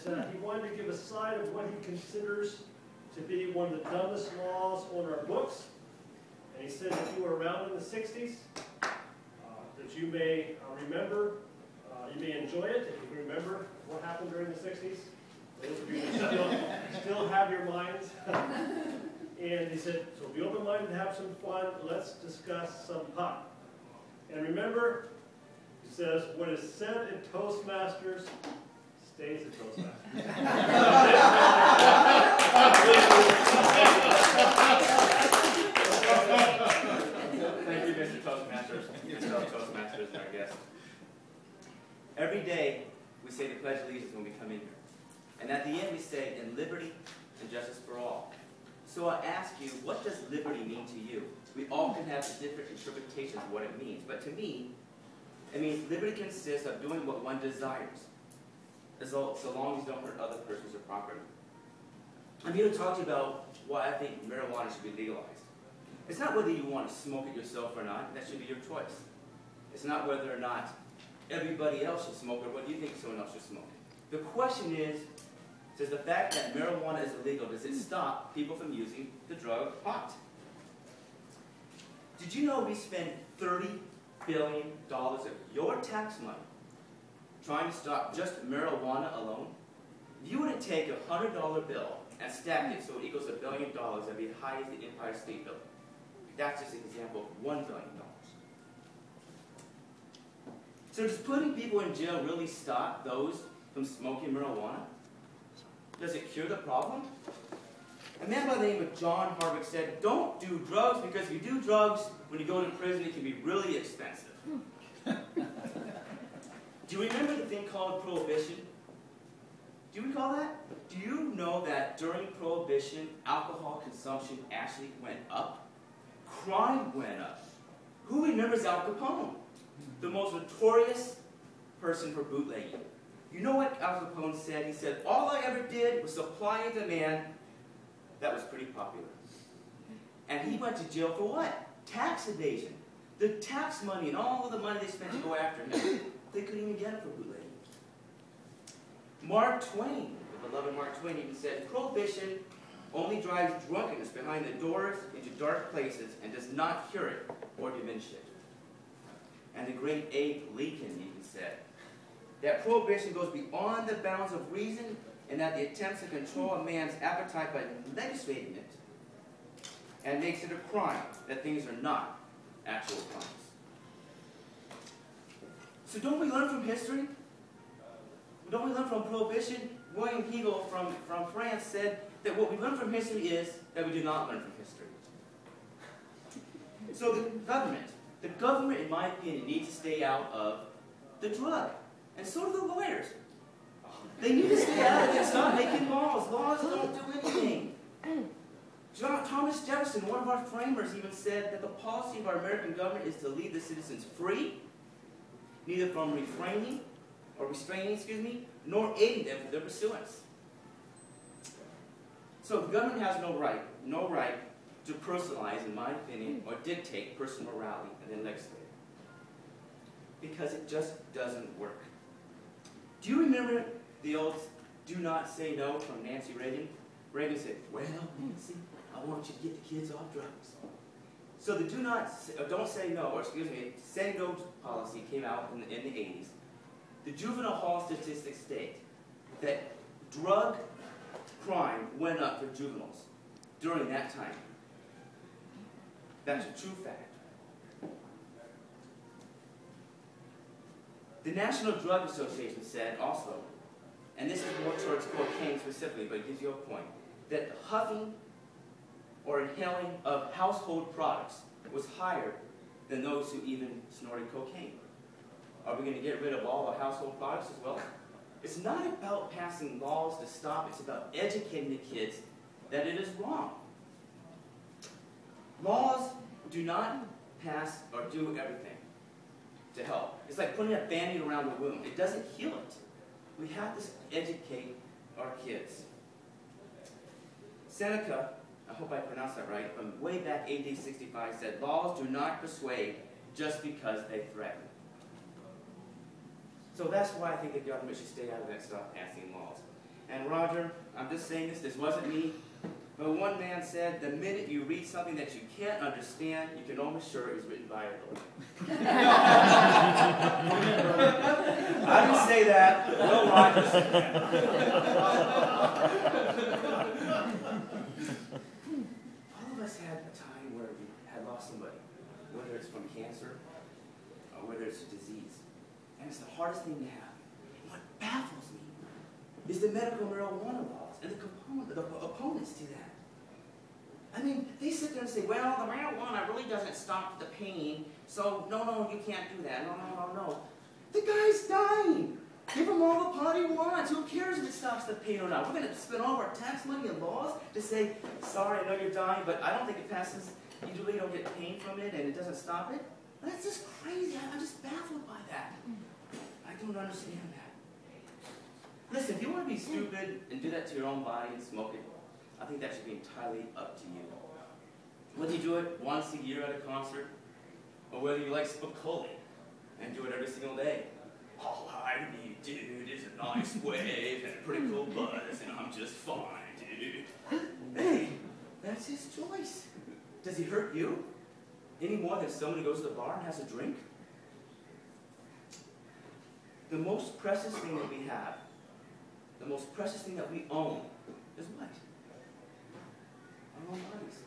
he wanted to give a side of what he considers to be one of the dumbest laws on our books. And he said if you were around in the 60s, that you may remember, you may enjoy it, if you can remember what happened during the 60s. Those of you that still have your minds. And he said, so be open-minded and have some fun. Let's discuss some pot. And remember, he says, what is said in Toastmasters stays in Toastmasters. Thank you, Mr. Toastmasters. Mr. Toastmasters and our guests. Every day, we say the Pledge of Allegiance when we come in here. And at the end, we say, in liberty and justice for all. So I ask you, what does liberty mean to you? We all can have different interpretations of what it means. But to me, it means liberty consists of doing what one desires, so long as you don't hurt other persons or property. I'm here to talk to you about why I think marijuana should be legalized. It's not whether you want to smoke it yourself or not. That should be your choice. It's not whether or not everybody else should smoke it or whether you think someone else should smoke it. The question is, does the fact that marijuana is illegal, does it stop people from using the drug pot? Did you know we spend $30 billion of your tax money trying to stop just marijuana alone? If you were to take a $100 bill and stack it so it equals $1 billion, that'd be as high as the Empire State Building. That's just an example of $1 billion. So does putting people in jail really stop those from smoking marijuana? Does it cure the problem? A man by the name of John Harvick said, don't do drugs because if you do drugs, when you go to prison, it can be really expensive. Do you remember the thing called Prohibition? Do you recall that? Do you know that during Prohibition, alcohol consumption actually went up? Crime went up. Who remembers Al Capone? The most notorious person for bootlegging. You know what Al Capone said? He said, all I ever did was supply and demand. That was pretty popular. And he went to jail for what? Tax evasion. The tax money and all of the money they spent to go after him, they couldn't even get it for bootlegging. Mark Twain, the beloved Mark Twain, even said, Prohibition only drives drunkenness behind the doors into dark places and does not cure it or diminish it. And the great Abe Lincoln even said that Prohibition goes beyond the bounds of reason and that the attempts to control a man's appetite by legislating it and makes it a crime, that things are not actual crimes. So don't we learn from history? Don't we learn from Prohibition? William Hegel from France said that what we learn from history is that we do not learn from history. So the government, in my opinion, needs to stay out of the drug. And so do the lawyers. They need to stay out of it and stop making laws. Laws don't do anything. Thomas Jefferson, one of our framers, even said that the policy of our American government is to leave the citizens free, neither from restraining, nor aiding them for their pursuance. So the government has no right to personalize, in my opinion, or dictate personal morality and then legislate. Because it just doesn't work. Do you remember the old "do not say no" from Nancy Reagan? Reagan said, well, Nancy, I want you to get the kids off drugs. So the don't say no, or say no policy came out in the 80s. The juvenile hall statistics state that drug crime went up for juveniles during that time. That's a true fact. The National Drug Association said also, and this is more towards cocaine specifically, but it gives you a point, that huffing or inhaling of household products was higher than those who even snorted cocaine. Are we going to get rid of all the household products as well? It's not about passing laws to stop, it's about educating the kids that it is wrong. Laws do not pass or do everything to help. It's like putting a Band-Aid around the wound. It doesn't heal it. We have to educate our kids. Seneca, I hope I pronounced that right, from way back AD 65 said, laws do not persuade just because they threaten. So that's why I think the government should stay out of it and stop passing laws. And Roger, I'm just saying this wasn't me. But one man said, the minute you read something that you can't understand, you can almost sure it was written by a Lord. I didn't say that. Will Rogers said that. All of us had a time where we had lost somebody, whether it's from cancer or whether it's a disease. And it's the hardest thing to have. What baffles me is the medical marijuana laws and the opponents to that. I mean, they sit there and say, well, the marijuana really doesn't stop the pain, so no, you can't do that. No. The guy's dying. Give him all the pot he wants. Who cares if it stops the pain or not? We're going to spend all of our tax money and laws to say, sorry, I know you're dying, but I don't think it passes. You really don't get pain from it and it doesn't stop it. That's just crazy. I'm just baffled by that. I don't understand that. Listen, if you want to be stupid and do that to your own body and smoke it, I think that should be entirely up to you. Whether you do it once a year at a concert, or whether you like Spicoli and do it every single day. All I need, dude, is a nice wave and a pretty cool buzz, and I'm just fine, dude. Hey, that's his choice. Does he hurt you any more than someone who goes to the bar and has a drink? The most precious thing that we have, the most precious thing that we own, is what? Our own bodies.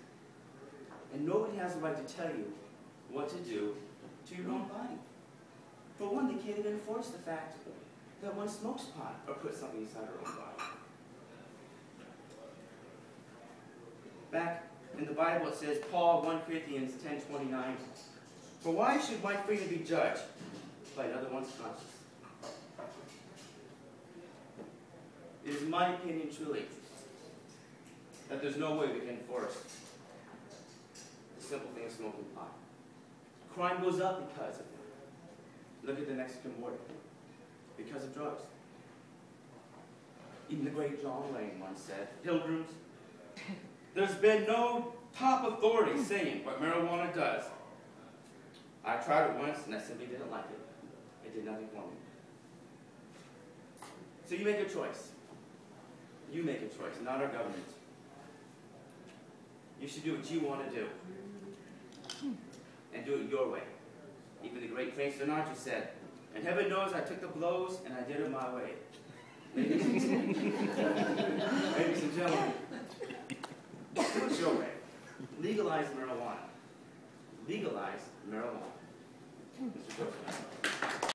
And nobody has the right to tell you what to do to your own body. For one, they can't even enforce the fact that one smokes pot or puts something inside her own body. Back in the Bible it says, Paul, 1 Corinthians 10:29, for why should my freedom be judged by another one's conscience? It is my opinion, truly, that there's no way we can enforce the simple thing of smoking pot. Crime goes up because of it. Look at the Mexican border. Because of drugs. Even the great John Wayne once said, Pilgrims, there's been no top authority saying what marijuana does. I tried it once and I simply didn't like it. It did nothing for me. So you make a choice. You make a choice, not our government. You should do what you want to do. And do it your way. Even the great Frank Sinatra said, and heaven knows I took the blows and I did it my way. Ladies and gentlemen, do it your way. Legalize marijuana. Legalize marijuana. Mr. Joseph.